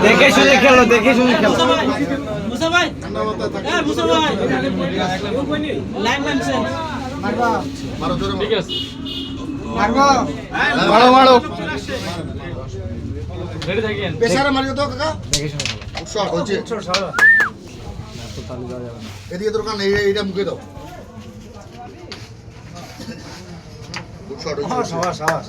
দেখে শুনে খেলো, দেখে শুনে খেলো। মুসা ভাই, মুসা ভাই, লাইন সেন মারবা, মারো জোরে, ঠিক আছে, মারবা, মারো মারো, রেডি থাকেন, পেছারে মারিও তো কাকা, দেখে শুনে খেলো। শট হচ্ছে, এদিকে তোর কান এইটা মুখে দাও, শট হচ্ছে, সাবাস সাবাস,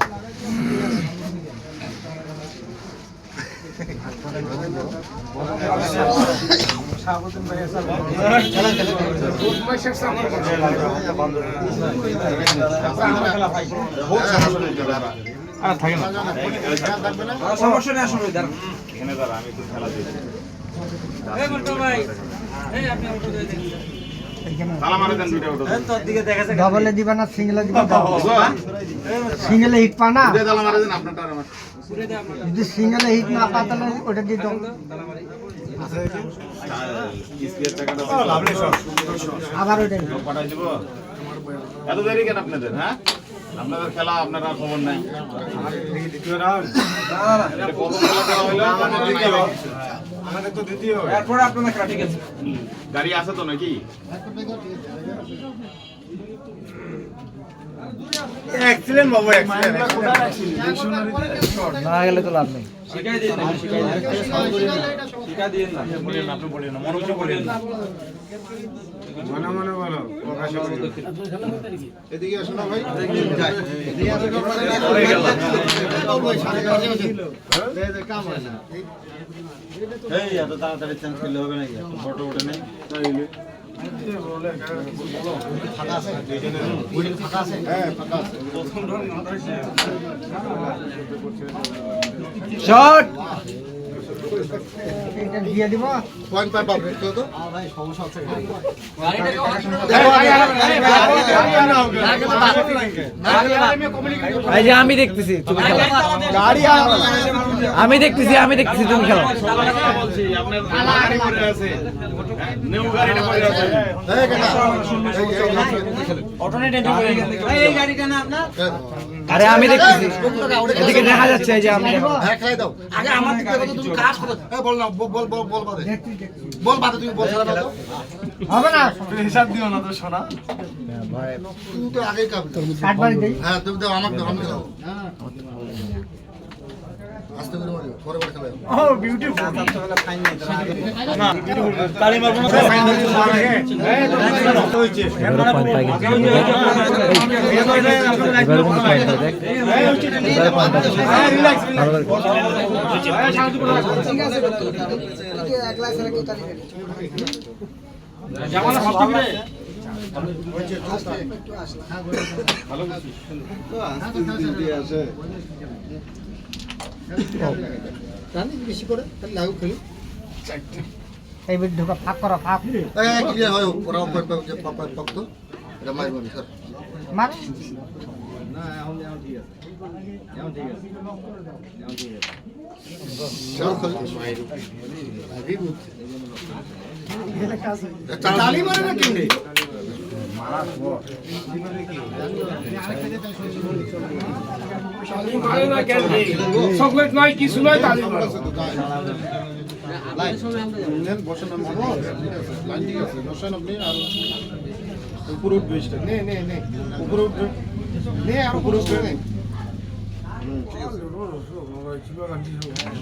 ডাবলে দিবা না সিঙ্গেলে দিবা? সিঙ্গেলে হিট পা না, যদি সিঙ্গেলে হিট না পা তাহলে ওটা দিয়ে দাও। আবার ওটা এত দেরি কেন আপনাদের? হ্যাঁ, আপনাদের খেলা, আপনারা খবর নাই। গাড়ি আছে তো নাকি? এক্সিলেন্ট বাবু, এক্সিলেন্ট, না গেলে তো লাভ নেই। শিখাই দিয়ে না, আপনি বলেন না, মনে বলেন না, মনে মনে বলো, প্রকাশে বলো। এদিকে আসো না ভাই, এই এত তাড়াতাড়ি চান্স খেলে হবে নাকি? ফটো ওঠে নেই শট এটা দিয়ে দিব। পয়েন্ট পাই পাবে তো ভাই, সমস্যা আছে এই যে আমি দেখতেছি তুমি খেলো, গাড়ি আমি দেখতেছি, আমি দেখতেছি তুমি খেলো। বলছি আপনার গাড়ি পড়ে আছে, নিউ গাড়িটা পড়ে আছে। এই কাকা, এই গাড়িটা না আপনার? আরে আমি দেখতেছি, এদিকে দেখা যাচ্ছে। এই যে আমি হ্যাঁ খাই দাও আগে, আমার দিকে দেখো তো, তুমি কাজ করো। এই বল না, বল বল বল বল বাদে, বল বাদে, তুমি বল ছাড়া দাও, হবে না, হিসাব দিও না তো সোনা, তুমি তো আগেই কাজ কাটবাড়ি দেই। হ্যাঁ তুমি দাও, আমাকে দাও, আমাকে দাও, আস্তে করে মারিও, পরে পরে খেলাও। ও বিউটিফুল, না তালি মারবো না, ফাইন দিচ্ছি আগে। এই তো হইছে এবারে পয়েন্ট পাই গেছে। এবারে কোন পয়েন্ট পাই দেখ, এবারে পয়েন্ট পাই। রিল্যাক্স ভালো করে ঠিক আছে, এক লাখ ছাড়া কি তালি জামানা সস্তা করে ভালো কিছু তো আস্তে দিয়ে আছে, জানি বেশি করে তাহলে লাগু খেলি। এই বিট ঢোকা, ফাঁক করো, ফাঁক এই ক্লিয়ার হয়, ওরা পয়েন্ট পাবে, যে পাপা পক্ত এটা মারবো স্যার মার। না, এখন ঠিক আছে, এখন ঠিক আছে, এখন ঠিক আছে, চলো খেলি। তালি মারে না কেন রে? চকলেট নয়, কিছু নয়, তালি মারো। বসেন লাইন ঠিক আছে, বসেন আপনি, আর উপরে উঠবে, নে নে নে, উপরে উঠবে, নে আর উপরে উঠবে, নে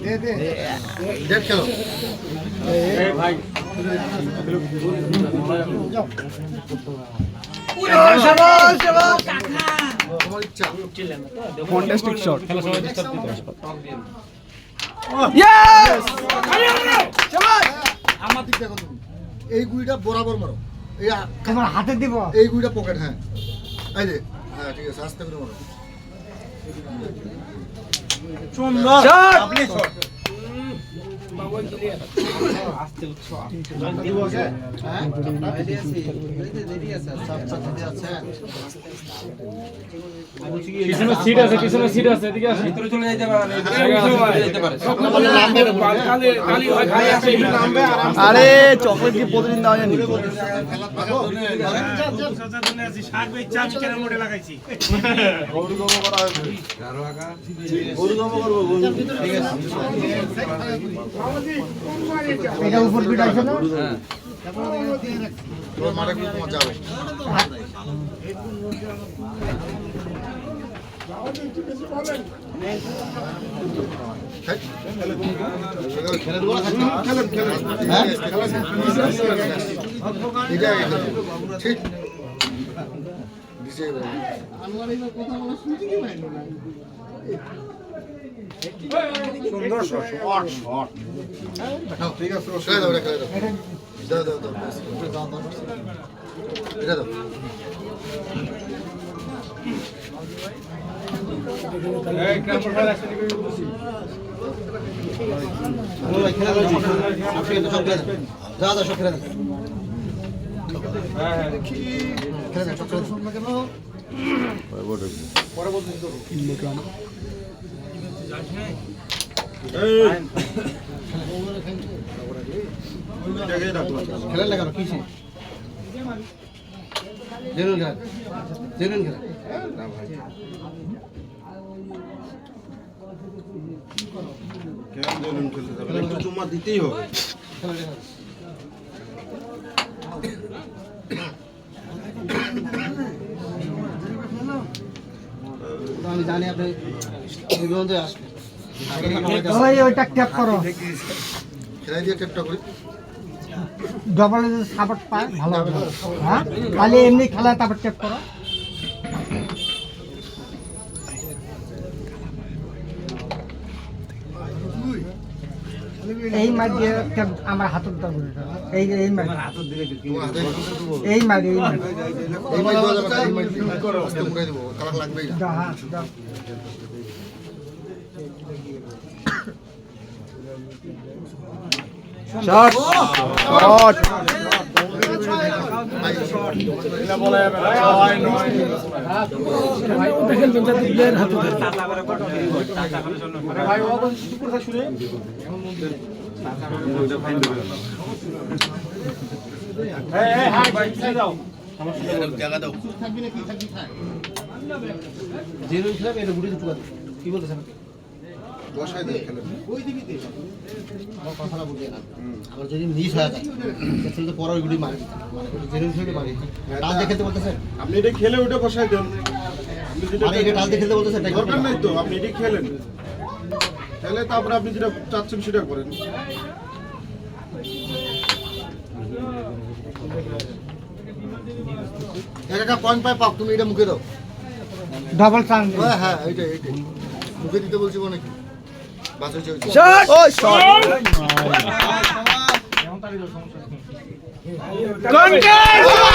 দে দে ডেট খেলো। এই ভাই শাবাশ শাবাশ কাকা, তোমার ইচ্ছা, ফ্যান্টাস্টিক শট। ইয়েস, শাবাশ। আমার দিক দেখো তুমি, এই গুইটা বরাবর মারো, এই তোমার হাতে দিব। এই গুইটা পকেট, হ্যাঁ এই যে, হ্যাঁ ঠিক আছে, আস্তে করে মারো, সুন্দর শট। আপনি শট পিছনে সিট আছে, পিছনে সিট আছে, এদিকে আসেন। ভিতরে চলে যেতে পারে, যেতে পারে। আরে চকলেট কি প্রতিদিন দেওয়া যায়নি? এটা উপর পিঠ আছে না? তোর মারে খুব মজা হবে খেলে দেবো ঠিক সুন্দর শট। ঠিক আছে খেলে দাও খেলে দাও দাও দাও দাও এটা দাও খেলেন না কেন কি জেনুইন খেলা জেনুইন খেলা একটু চুম্মা দিতেই হবে। আমি জানি আপনি আসবেন ওই ওইটা ট্যাপ করো, খেলাই দিয়ে টেপটা করি ডবল সাপোর্ট পায় ভালো হবে। হ্যাঁ, খালি এমনি খেলা তারপর ট্যাপ করো। এই মার দিয়ে ট্যাপ আমার হাতের দরকার, এই এই মার, এই মার, এই মার, এই মাইক দেওয়া যাবে না, এই মাইক দিয়ে আস্তে মুড়াই দেবো কালার লাগবেই না দাও, হ্যাঁ, দাও। শট শট জেনুইন খেলা এটা গুটি চুকা কি বলতেছেন বসাই দিয়ে খেলেন আমার কথাটা বুঝে না আমার যদি মিস হয়ে যায় তাহলে তো পরের গুটি মারি জেনুইন খেলে মারি টাল দিয়ে খেলতে বলতেছেন আপনি এটা খেলে ওটা বসাই দেন। আপনি যেটা আরে এটা টাল দিয়ে খেলতে বলতেছেন তাই দরকার নাই তো, আপনি এটা খেলেন, খেলে তারপরে আপনি যেটা চাচ্ছেন সেটা করেন। একটা পয়েন্ট পাই পাক তুমি এটা মুখে দাও ডবল চান্স। হ্যাঁ হ্যাঁ এইটাই এইটাই মুখে দিতে বলছি মনে কি বাস হয়েছে শট ও শট কন্টেস্ট